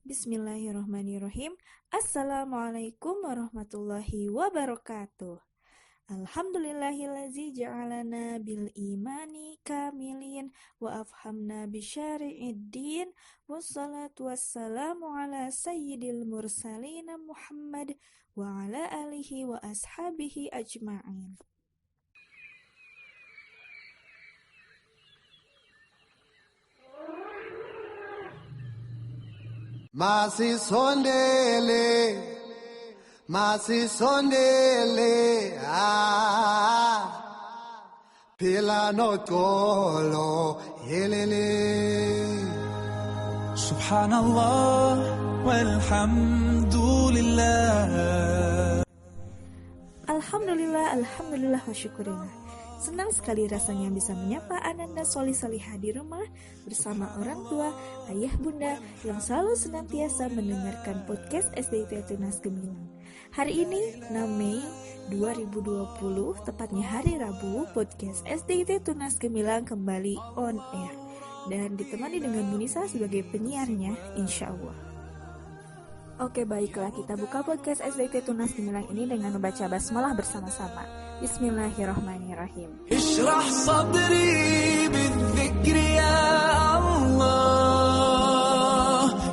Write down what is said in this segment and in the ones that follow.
Bismillahirrahmanirrahim. Assalamualaikum warahmatullahi wabarakatuh. Alhamdulillahillazi ja'alana bil imani kamilin wa afhamna bisyari'iddin wassalatu wassalamu ala sayyidil mursalin Muhammad wa ala alihi wa ashabihi ajma'in. Masih sondele, pila no tolo, yelele. Subhanallah walhamdulillah. Alhamdulillah wa syukurillah. Senang sekali rasanya bisa menyapa Ananda Soli Salihah di rumah bersama orang tua, ayah bunda yang selalu senantiasa mendengarkan podcast SDIT Tunas Gemilang. Hari ini 6 Mei 2020, tepatnya hari Rabu, podcast SDIT Tunas Gemilang kembali on air dan ditemani dengan Munisa sebagai penyiarnya, insya Allah. Oke, baiklah, kita buka podcast SDIT Tunas Gemilang ini dengan membaca basmalah bersama-sama. Bismillahirrahmanirrahim. Ishrah sadri bidzikri ya Allah,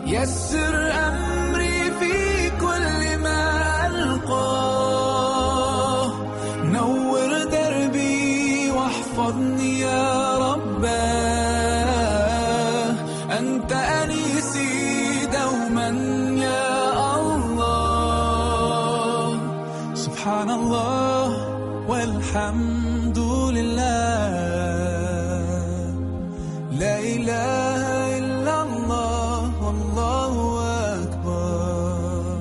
yassir amri fi kulli ma alqah, nawwir darbi wahfadni ya Rabbah, anta anisi dawman ya Allah. Subhanallah walhamdulillah, la ilaha illallah, wallahu akbar.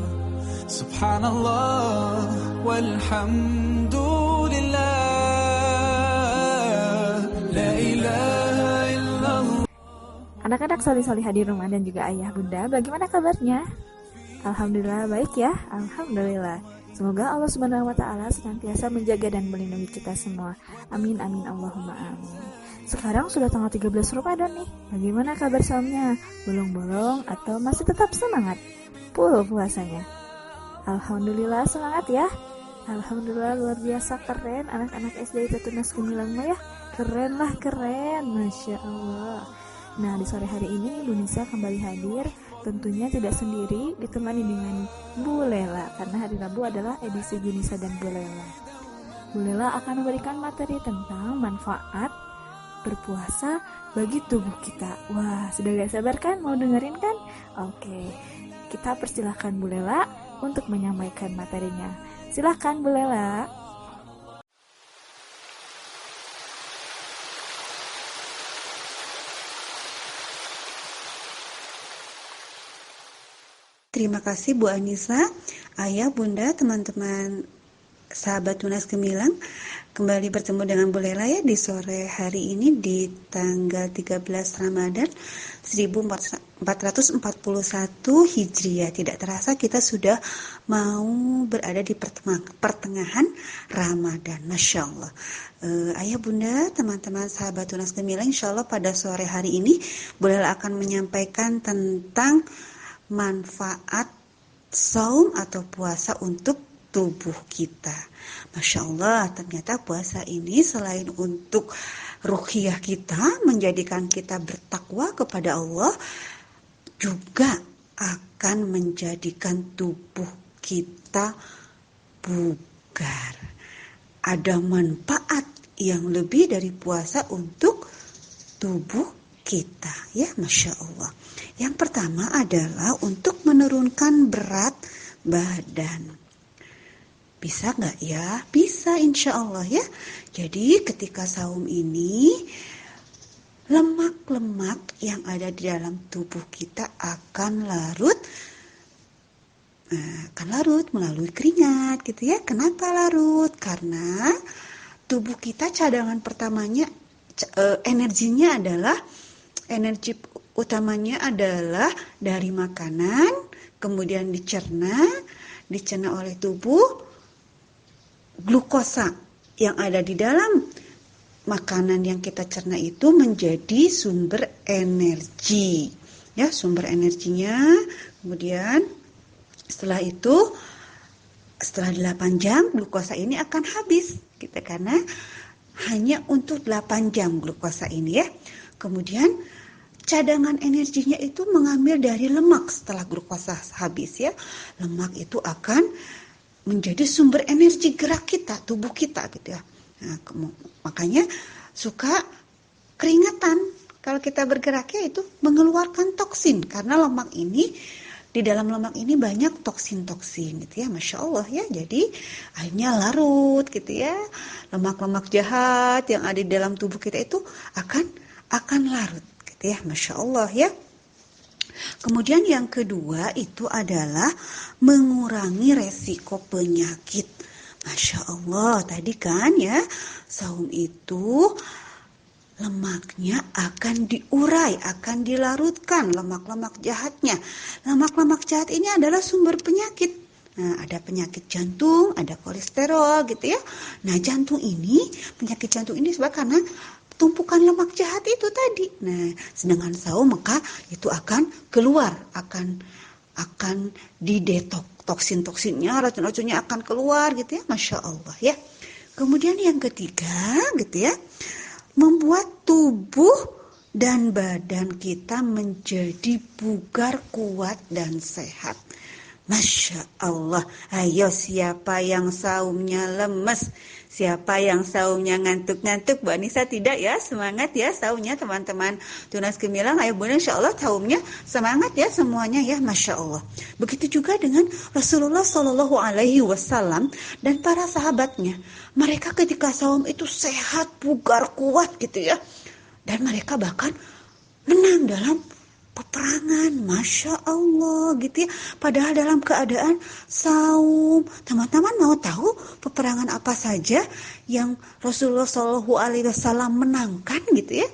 Subhanallah walhamdulillah, la ilaha illallah. Anak-anak Soli-Solihah di rumah dan juga ayah bunda, bagaimana kabarnya? Alhamdulillah baik ya, alhamdulillah. Semoga Allah Subhanahu wa Ta'ala senantiasa menjaga dan melindungi kita semua. Amin, amin, Allahumma amin. Sekarang sudah tanggal 13 Ramadan nih. Bagaimana kabar saumnya? Bolong-bolong atau masih tetap semangat? Full puasanya? Alhamdulillah semangat ya. Alhamdulillah luar biasa keren anak-anak SDIT Tunas Gemilang mah ya. Keren lah, keren. Masya Allah. Nah, di sore hari ini Bu Nisa kembali hadir. Tentunya tidak sendiri, ditemani dengan Bu Lela, karena hari Rabu adalah edisi Bu Nisa dan Bu Lela. Bu Lela akan memberikan materi tentang manfaat berpuasa bagi tubuh kita. Wah, sudah gak sabar kan mau dengerin kan? Oke, kita persilahkan Bu Lela untuk menyampaikan materinya. Silahkan Bu Lela. Terima kasih Bu Anissa, ayah, bunda, teman-teman sahabat Tunas Gemilang. Kembali bertemu dengan Bu Lela ya di sore hari ini di tanggal 13 Ramadan 1441 Hijriah. Tidak terasa kita sudah mau berada di pertengahan Ramadan. Masya Allah. Ayah, bunda, teman-teman sahabat Tunas Gemilang, insya Allah pada sore hari ini Bu Lela akan menyampaikan tentang manfaat saum atau puasa untuk tubuh kita. Masya Allah, ternyata puasa ini selain untuk ruhiyah kita, menjadikan kita bertakwa kepada Allah, juga akan menjadikan tubuh kita bugar. Ada manfaat yang lebih dari puasa untuk tubuh kita, ya Masya Allah. Yang pertama adalah untuk menurunkan berat badan. Bisa nggak ya? Bisa insya Allah ya. Jadi ketika saum ini, lemak-lemak yang ada di dalam tubuh kita akan larut melalui keringat gitu ya. Kenapa larut? Karena tubuh kita cadangan pertamanya, energi utamanya adalah dari makanan, kemudian dicerna oleh tubuh. Glukosa yang ada di dalam makanan yang kita cerna itu menjadi sumber energi. ya, sumber energinya. Kemudian setelah itu, setelah 8 jam glukosa ini akan habis gitu, karena hanya untuk 8 jam glukosa ini ya. Kemudian cadangan energinya itu mengambil dari lemak setelah glukosa habis ya. Lemak itu akan menjadi sumber energi gerak kita, tubuh kita gitu ya. Nah, makanya suka keringatan kalau kita bergeraknya, itu mengeluarkan toksin, karena lemak ini, di dalam lemak ini banyak toksin-toksin gitu ya, Masya Allah ya. Jadi akhirnya larut gitu ya. Lemak-lemak jahat yang ada di dalam tubuh kita itu akan larut gitu ya, Masya Allah ya. Kemudian yang kedua itu adalah mengurangi resiko penyakit. Masya Allah, tadi kan ya, saum itu lemaknya akan diurai, akan dilarutkan lemak-lemak jahatnya. Lemak-lemak jahat ini adalah sumber penyakit. Nah, ada penyakit jantung, ada kolesterol gitu ya. Nah, penyakit jantung ini sebab karena tumpukan lemak jahat itu tadi. Nah, sedangkan saum maka itu akan keluar, akan didetok, toksin-toksinnya, racun-racunnya akan keluar gitu ya, Masya Allah ya. Kemudian yang ketiga gitu ya, membuat tubuh dan badan kita menjadi bugar, kuat, dan sehat. Masya Allah. Ayo, siapa yang saumnya lemes? Siapa yang saumnya ngantuk-ngantuk? Bu Anissa tidak ya? Semangat ya saumnya teman-teman Tunas Gemilang. Ayo Bunda, insya Allah saumnya semangat ya semuanya ya, Masya Allah. Begitu juga dengan Rasulullah Shallallahu Alaihi Wasallam dan para sahabatnya. Mereka ketika saum itu sehat, bugar, kuat gitu ya. Dan mereka bahkan menang dalam peperangan, Masya Allah gitu ya. Padahal dalam keadaan saum. Teman-teman mau tahu peperangan apa saja yang Rasulullah Shallallahu Alaihi Wasallam menangkan gitu ya?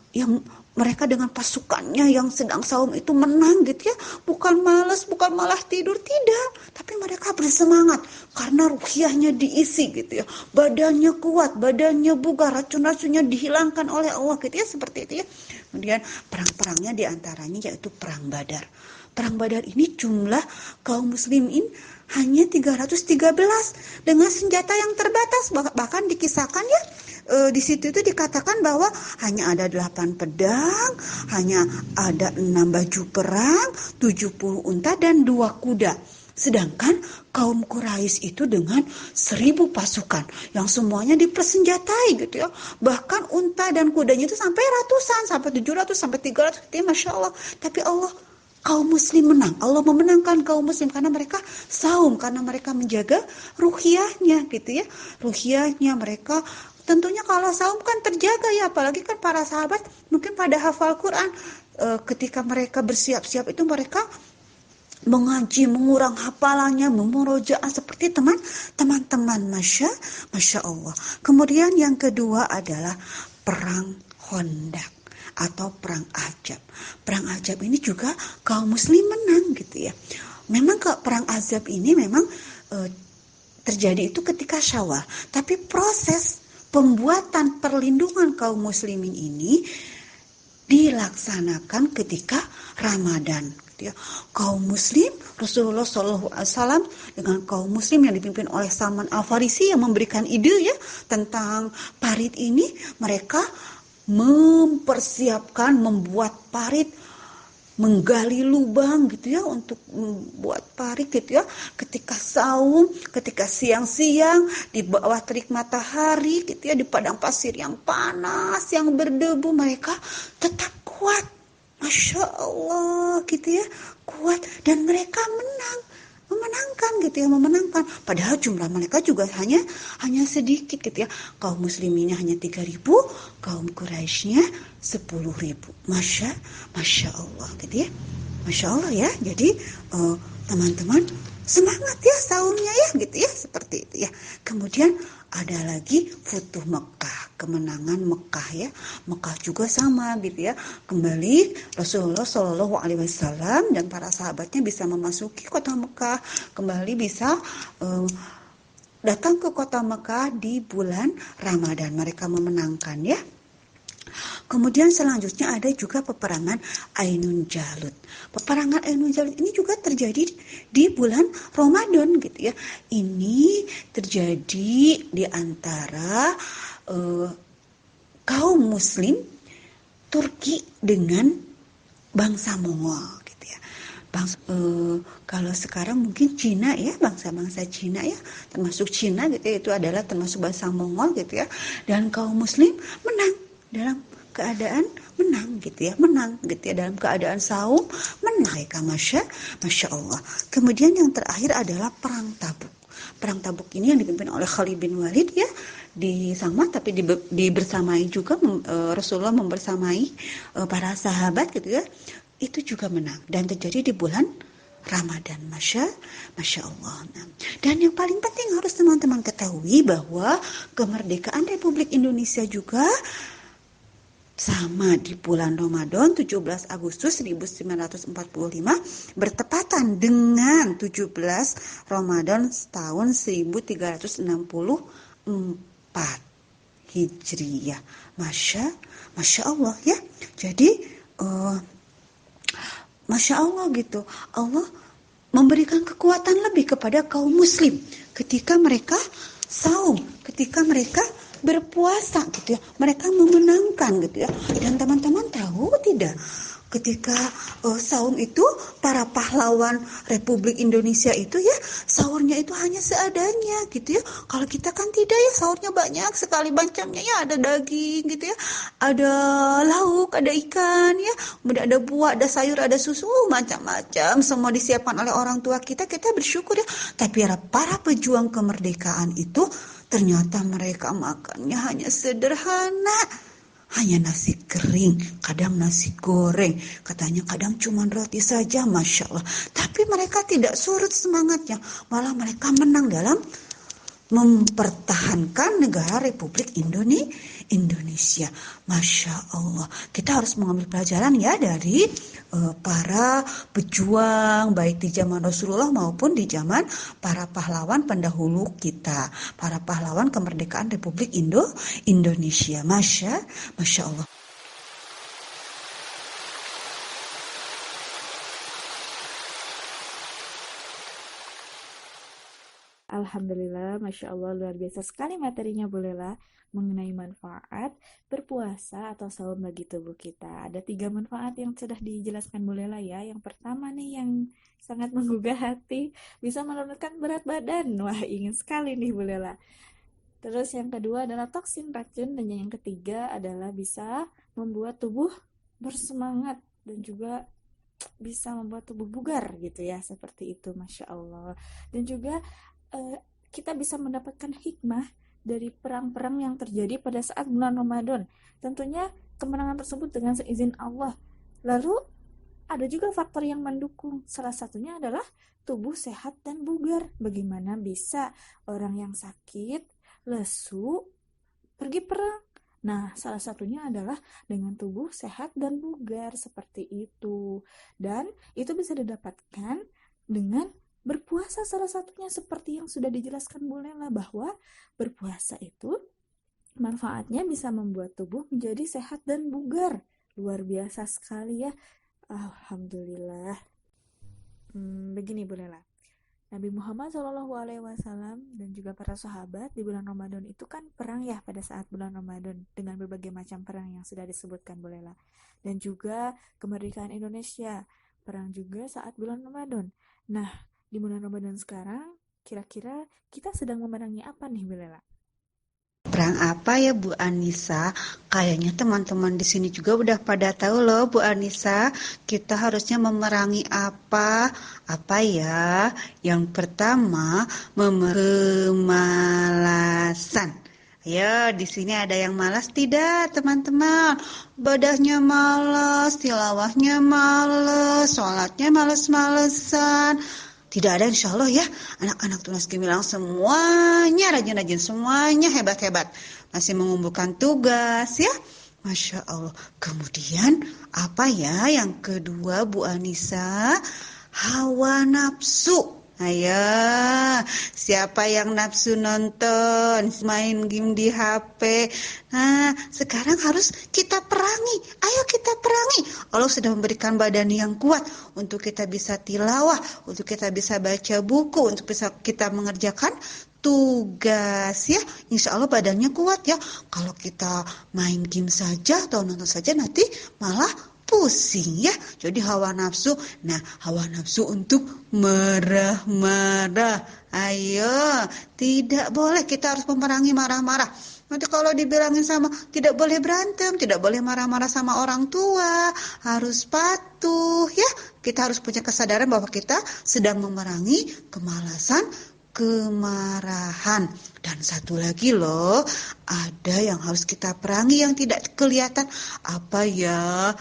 Yang mereka dengan pasukannya yang sedang saum itu menang gitu ya. Bukan malas, bukan malah tidur, tidak. Tapi mereka bersemangat karena ruhiyahnya diisi gitu ya. Badannya kuat, badannya bugar, racun-racunnya dihilangkan oleh Allah gitu ya, seperti itu ya. Kemudian perang-perangnya diantaranya yaitu Perang Badar. Perang Badar ini jumlah kaum muslimin hanya 313 dengan senjata yang terbatas. Bahkan dikisahkan ya, di situ itu dikatakan bahwa hanya ada 8 pedang, hanya ada 6 baju perang, 70 unta dan 2 kuda. Sedangkan kaum Quraisy itu dengan 1000 pasukan yang semuanya dipersenjatai gitu ya. Bahkan unta dan kudanya itu sampai ratusan, sampai 700, sampai 300 gitu ya, Masya Allah. Tapi kaum muslim menang. Allah memenangkan kaum muslim karena mereka saum, karena mereka menjaga ruhiyahnya gitu ya. Ruhiyahnya mereka tentunya kalau saum kan terjaga ya, apalagi kan para sahabat mungkin pada hafal Quran. Ketika mereka bersiap-siap itu mereka mengaji, mengurang hafalannya, memurojaah seperti teman-teman, Masya Allah. Kemudian yang kedua adalah perang Khandaq atau perang Ahzab. Perang Ahzab ini juga kaum muslim menang gitu ya. Memang perang Ahzab ini memang terjadi itu ketika Syawal, tapi proses pembuatan perlindungan kaum muslimin ini dilaksanakan ketika Ramadan. Ya, kaum muslim, Rasulullah SAW dengan kaum muslim yang dipimpin oleh Salman Al-Farisi yang memberikan ide ya tentang parit ini, mereka mempersiapkan membuat parit, menggali lubang gitu ya untuk membuat parit gitu ya. Ketika saum, ketika siang-siang di bawah terik matahari gitu ya, di padang pasir yang panas, yang berdebu, mereka tetap kuat. Masya Allah gitu ya, kuat, dan mereka memenangkan gitu ya, memenangkan. Padahal jumlah mereka juga hanya sedikit gitu ya. Kaum musliminnya hanya 3.000, kaum Quraisynya 10.000. Masya Allah gitu ya. Masya Allah ya. Jadi teman-teman semangat ya saumnya ya gitu ya, seperti itu ya. Kemudian ada lagi Futuh Mekah, kemenangan Mekah ya. Mekah juga sama gitu ya. Kembali Rasulullah Shallallahu Alaihi Wasallam dan para sahabatnya bisa memasuki kota Mekah, kembali bisa datang ke kota Mekah di bulan Ramadan. Mereka memenangkan ya. Kemudian selanjutnya ada juga peperangan Ainun Jalut. Peperangan Ainun Jalut ini juga terjadi di bulan Ramadan gitu ya. Ini terjadi di antara kaum muslim Turki dengan bangsa Mongol gitu ya. Kalau sekarang mungkin Cina ya, bangsa-bangsa Cina ya, termasuk Cina gitu ya, itu adalah termasuk bangsa Mongol gitu ya. Dan kaum muslim menang dalam keadaan menang gitu ya, dalam keadaan saum menang ya, masya Allah. Kemudian yang terakhir adalah perang Tabuk. Perang Tabuk ini yang dipimpin oleh Khalid bin Walid ya, sama tapi dibersamai juga Rasulullah membersamai para sahabat gitu ya, itu juga menang dan terjadi di bulan Ramadan, masya Allah. Dan yang paling penting harus teman-teman ketahui bahwa kemerdekaan Republik Indonesia juga sama di bulan Ramadan 17 Agustus 1945 bertepatan dengan 17 Ramadan tahun 1364 Hijriyah. Masya Allah ya. Jadi Masya Allah gitu. Allah memberikan kekuatan lebih kepada kaum muslim ketika mereka saum, ketika mereka berpuasa gitu ya, mereka memenangkan gitu ya. Dan teman-teman tahu tidak, ketika saum itu para pahlawan Republik Indonesia itu ya, sahurnya itu hanya seadanya gitu ya. Kalau kita kan tidak ya, sahurnya banyak sekali macamnya ya, ada daging gitu ya, ada lauk, ada ikan ya, kemudian ada buah, ada sayur, ada susu, macam-macam semua disiapkan oleh orang tua kita bersyukur ya. Tapi para pejuang kemerdekaan itu ternyata mereka makannya hanya sederhana, hanya nasi kering, kadang nasi goreng, katanya kadang cuma roti saja, masya Allah. Tapi mereka tidak surut semangatnya, malah mereka menang dalam mempertahankan negara Republik Indonesia. Masya Allah. Kita harus mengambil pelajaran ya dari para pejuang baik di zaman Rasulullah maupun di zaman para pahlawan pendahulu kita, para pahlawan kemerdekaan Republik Indonesia. Masya Allah. Alhamdulillah, Masya Allah, luar biasa sekali materinya Bu Lela mengenai manfaat berpuasa atau saum bagi tubuh kita. Ada 3 manfaat yang sudah dijelaskan Bu Lela ya. Yang pertama nih yang sangat menggugah hati, bisa menurunkan berat badan. Wah, ingin sekali nih Bu Lela. Terus yang kedua adalah toksin racun, dan yang ketiga adalah bisa membuat tubuh bersemangat dan juga bisa membuat tubuh bugar gitu ya, seperti itu, Masya Allah. Dan juga kita bisa mendapatkan hikmah dari perang-perang yang terjadi pada saat bulan Ramadan. Tentunya kemenangan tersebut dengan seizin Allah. Lalu ada juga faktor yang mendukung. Salah satunya adalah tubuh sehat dan bugar. Bagaimana bisa orang yang sakit, lesu, pergi perang? Nah, salah satunya adalah dengan tubuh sehat dan bugar, seperti itu. Dan itu bisa didapatkan dengan berpuasa, salah satunya seperti yang sudah dijelaskan Bu Lela, bahwa berpuasa itu manfaatnya bisa membuat tubuh menjadi sehat dan bugar. Luar biasa sekali ya. Alhamdulillah. Begini Bu Lela, Nabi Muhammad SAW dan juga para sahabat di bulan Ramadan itu kan perang ya pada saat bulan Ramadan dengan berbagai macam perang yang sudah disebutkan Bu Lela. Dan juga kemerdekaan Indonesia, perang juga saat bulan Ramadan. Nah, di bulan Ramadan sekarang, kira-kira kita sedang memerangi apa nih, Bu Lela? Perang apa ya Bu Anissa? Kayaknya teman-teman di sini juga udah pada tahu loh Bu Anissa, kita harusnya memerangi apa? Apa ya? Yang pertama, kemalasan. Ya, di sini ada yang malas tidak, teman-teman? Ibadahnya malas, tilawahnya malas, sholatnya malas-malesan. Tidak ada, insya Allah ya, anak-anak Tunas Gemilang semuanya rajin-rajin, semuanya hebat-hebat, masih mengumpulkan tugas ya, Masya Allah. Kemudian apa ya yang kedua Bu Anissa? Hawa nafsu. Ayo, siapa yang nafsu nonton, main game di HP? Nah, sekarang harus kita perangi. Ayo kita perangi. Allah sudah memberikan badan yang kuat untuk kita bisa tilawah, untuk kita bisa baca buku, untuk bisa kita mengerjakan tugas ya. Insya Allah badannya kuat ya. Kalau kita main game saja atau nonton saja nanti malah pusing ya. Jadi hawa nafsu. Nah, hawa nafsu untuk marah-marah. Ayo, tidak boleh, kita harus memerangi marah-marah. Nanti kalau dibilangin sama tidak boleh berantem, tidak boleh marah-marah sama orang tua, harus patuh ya. Kita harus punya kesadaran bahwa kita sedang memerangi kemalasan, kemarahan. Dan satu lagi loh, ada yang harus kita perangi yang tidak kelihatan. Apa ya?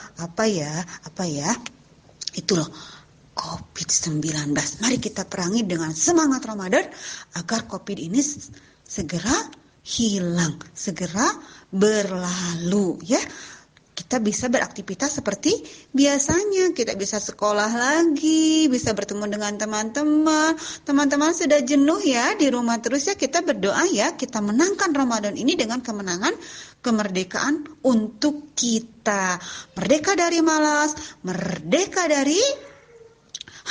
Itu loh, COVID-19. Mari kita perangi dengan semangat Ramadan agar COVID ini segera hilang, segera berlalu ya. Kita bisa beraktivitas seperti biasanya, kita bisa sekolah lagi, bisa bertemu dengan teman-teman. Teman-teman sudah jenuh ya di rumah terus ya, kita berdoa ya, kita menangkan Ramadan ini dengan kemenangan, kemerdekaan untuk kita. Merdeka dari malas, merdeka dari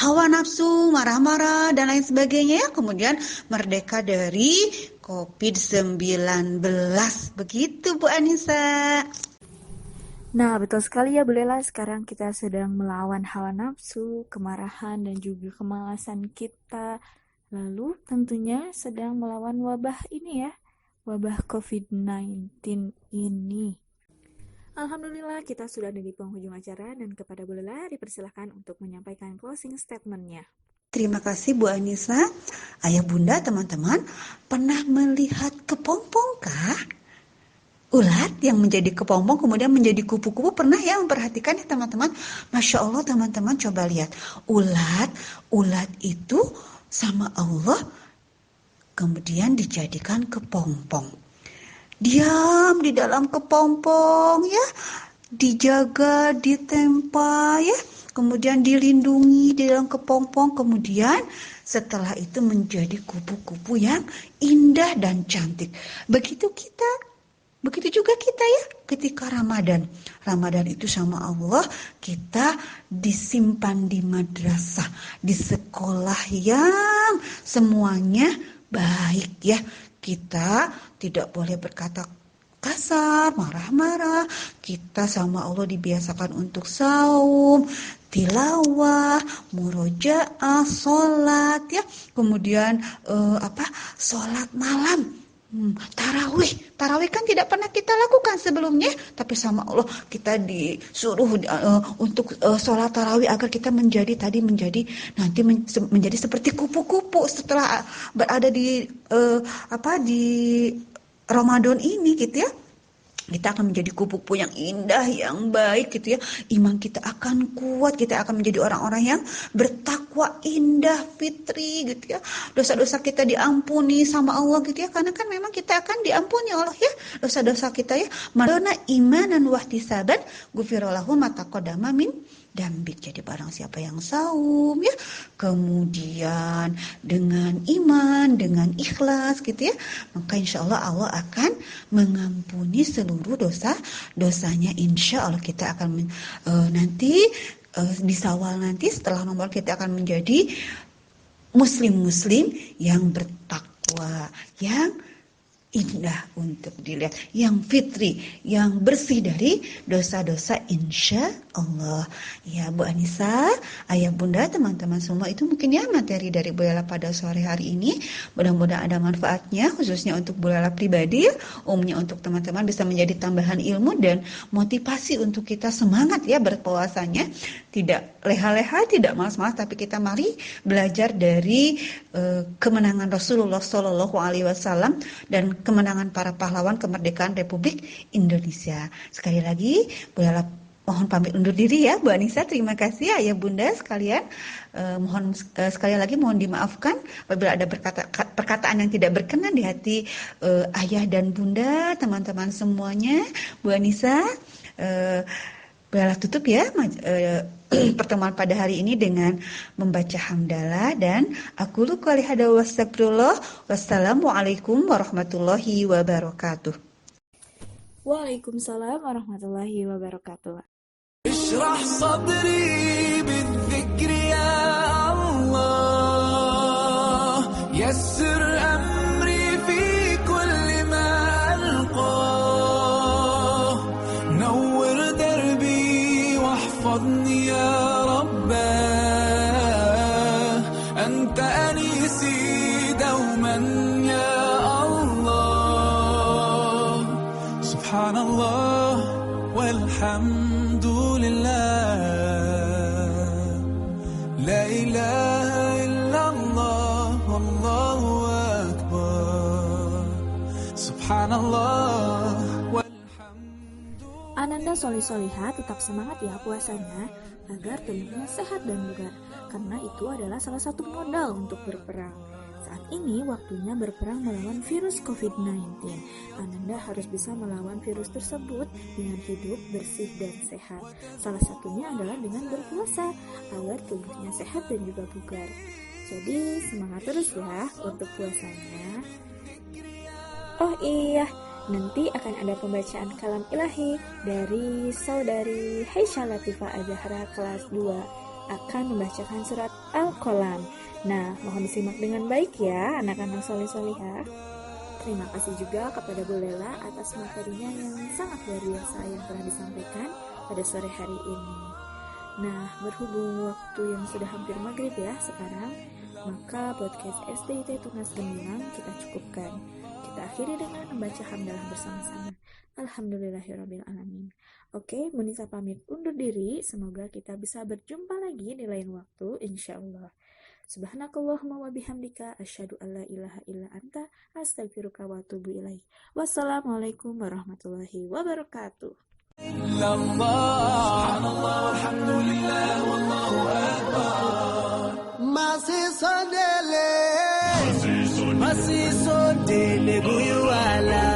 hawa nafsu, marah-marah, dan lain sebagainya ya. Kemudian merdeka dari COVID-19. Begitu Bu Anissa. Nah, betul sekali ya Bu Lela, sekarang kita sedang melawan hawa nafsu, kemarahan, dan juga kemalasan kita. Lalu tentunya sedang melawan wabah ini ya, wabah COVID-19 ini. Alhamdulillah kita sudah ada di penghujung acara dan kepada Bu Lela dipersilakan untuk menyampaikan closing statement-nya. Terima kasih Bu Anissa. Ayah bunda teman-teman, pernah melihat kepompong kah? Ulat yang menjadi kepompong kemudian menjadi kupu-kupu, pernah ya memperhatikan ya teman-teman? Masya Allah teman-teman, coba lihat. Ulat itu sama Allah kemudian dijadikan kepompong. Diam di dalam kepompong ya, dijaga, ditempa ya, kemudian dilindungi di dalam kepompong, kemudian setelah itu menjadi kupu-kupu yang indah dan cantik. Begitu juga kita ya, ketika Ramadan. Ramadan itu sama Allah, kita disimpan di madrasah, di sekolah yang semuanya baik ya. Kita tidak boleh berkata kasar, marah-marah. Kita sama Allah dibiasakan untuk saum, tilawah, murojaah, sholat ya. Kemudian sholat malam. Tarawih kan tidak pernah kita lakukan sebelumnya, tapi sama Allah kita disuruh untuk sholat tarawih agar kita menjadi seperti kupu-kupu setelah berada di Ramadan ini gitu ya. Kita akan menjadi kupu-kupu yang indah, yang baik gitu ya. Iman kita akan kuat, kita akan menjadi orang-orang yang bertakwa, indah, fitri gitu ya. Dosa-dosa kita diampuni sama Allah gitu ya. Karena kan memang kita akan diampuni Allah ya. Dosa-dosa kita ya. Madonna imanan wahtisaban gufirallahu mataqaddama min dambik. Jadi barang siapa yang saum ya, kemudian dengan iman, dengan ikhlas gitu ya, maka insya Allah Allah akan mengampuni seluruh dosa-dosanya. Insya Allah kita akan nanti di Syawal nanti setelah Ramadan kita akan menjadi muslim-muslim yang bertakwa, yang indah untuk dilihat, yang fitri, yang bersih dari dosa-dosa insya Allah. Ya Bu Anissa, ayah bunda, teman-teman semua, itu mungkin ya materi dari Bu Lela pada sore hari ini. Mudah-mudahan ada manfaatnya, khususnya untuk Bu Lela pribadi, umumnya untuk teman-teman bisa menjadi tambahan ilmu dan motivasi untuk kita semangat ya berpuasanya. Tidak leha-leha, tidak malas-malas, tapi kita mari belajar dari kemenangan Rasulullah SAW dan kemenangan para pahlawan kemerdekaan Republik Indonesia. Sekali lagi, Bu Lela mohon pamit undur diri ya, Bu Anissa. Terima kasih ayah bunda sekalian. Mohon sekali lagi mohon dimaafkan apabila ada perkataan yang tidak berkenan di hati ayah dan bunda, teman-teman semuanya. Bu Anissa, Bu Lela tutup ya pertemuan pada hari ini dengan membaca hamdalah dan aqulu qouli hadza wa astagfirullah. Wassalamualaikum warahmatullahi wabarakatuh. Waalaikumsalam warahmatullahi wabarakatuh. اشرح صدري بالذكر يا الله يسر أمري في كل ما ألقاه نور دربي واحفظني يا رباه أنت أنيسي دوما يا الله سبحان الله والحمد لله لا إله إلا الله والله أكبر سبحان الله والحمد. Ananda Solih-Soliha tetap semangat ya puasanya agar tubuhnya sehat dan bugar, karena itu adalah salah satu modal untuk berperang. Saat ini waktunya berperang melawan virus COVID-19. Ananda harus bisa melawan virus tersebut dengan hidup bersih dan sehat. Salah satunya adalah dengan berpuasa agar tubuhnya sehat dan juga bugar. Jadi semangat terus ya untuk puasanya. Oh iya, nanti akan ada pembacaan kalam ilahi dari saudari Haisha Latifah Azahra kelas 2 akan membacakan surat Al-Qalam. Nah, mohon disimak dengan baik ya anak-anak soleh-solihah. Terima kasih juga kepada Bu Lela atas materinya yang sangat luar biasa yang telah disampaikan pada sore hari ini. Nah, berhubung waktu yang sudah hampir maghrib ya sekarang, maka podcast SDIT Tunas Gemilang kita cukupkan. Kita akhiri dengan membaca hamdalah bersama-sama. Alhamdulillahirrabbilalamin. Oke, Munisa pamit undur diri. Semoga kita bisa berjumpa lagi di lain waktu, insyaallah. Subhanakallahumma wa bihamdika asyhadu an la ilaha illa anta astaghfiruka wa atubu ilaik. Wassalamualaikum warahmatullahi wabarakatuh. Masih sondele guyuala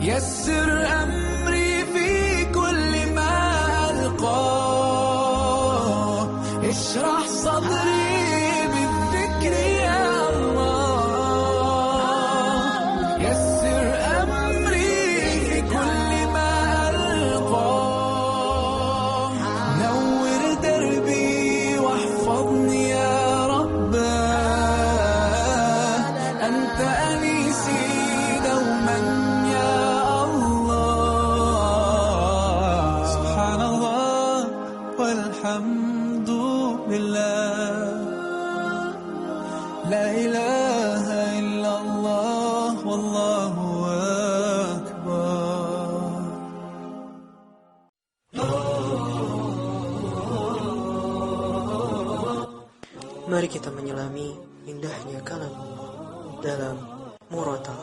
يسر أمري في كل ما ألقاه اشرح صدري بالذكر يا الله يسر أمري في كل ما ألقاه نور دربي واحفظني يا رب أنت أنيسي دوما الحمد لله لا إله إلا الله والله أكبر. Mari kita menyelami indahnya kalam dalam Murotal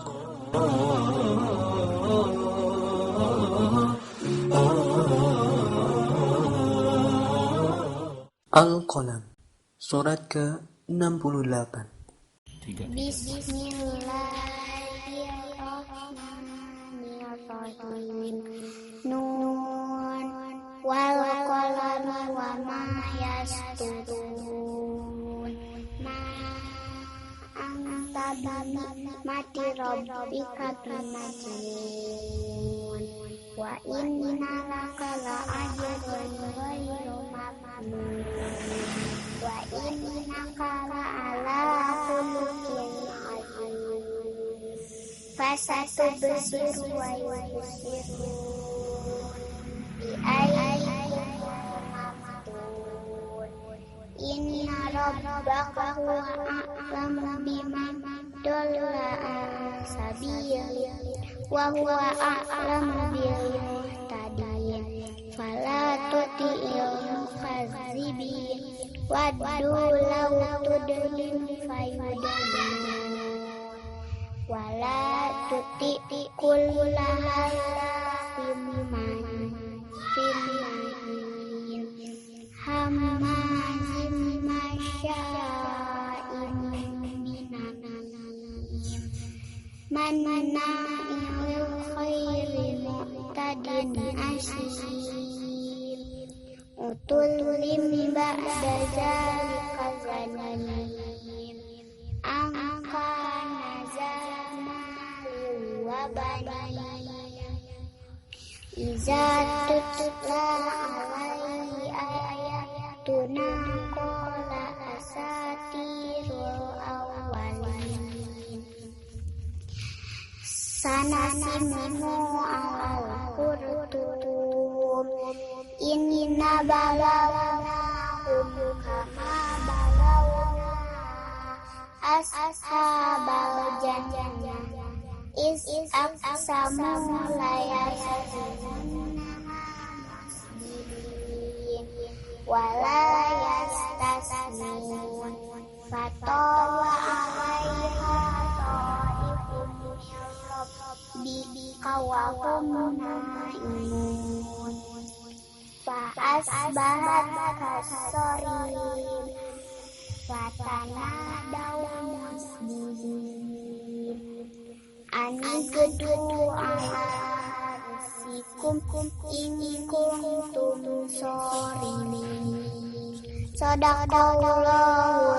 Al-Qalam, surat ke-68. Bismillahirrahmanirrahim. Nun wal qalami wa ma yasturun. Ma anta mati rabbika bimajnun. Wa inna laka la ajran ghairu mamnun. Wa innaka la ala khuluqin azim. Fasatubsiru wa yubsirun bi ayyihim maftun. Inna rabbaka huwa a'lamu biman dalla an sabili wa huwa a'lamu bil muhtadin. Fala tuti'il mukazzibin waddu law tudhim fayudhim wala tuti kulla halafim mahin hamazim masya'in binanim manna'il khairi mu'tadin asim utulim ba'da zalika zanim angkana zamali wa banin iza tutla alaihi ayatuna qala asatirul awwalin sanasimu alal qurtum inna balawnahum kama balawna ashabal jannah is aqsamu la yasjuduna wala yastasnun fatawa alaiha ta'ifun bika wa hum na'imun fa asbahat kasorim fatanadaw musbihin anigdu ala harsikum in kuntum sorimin sadaqallahu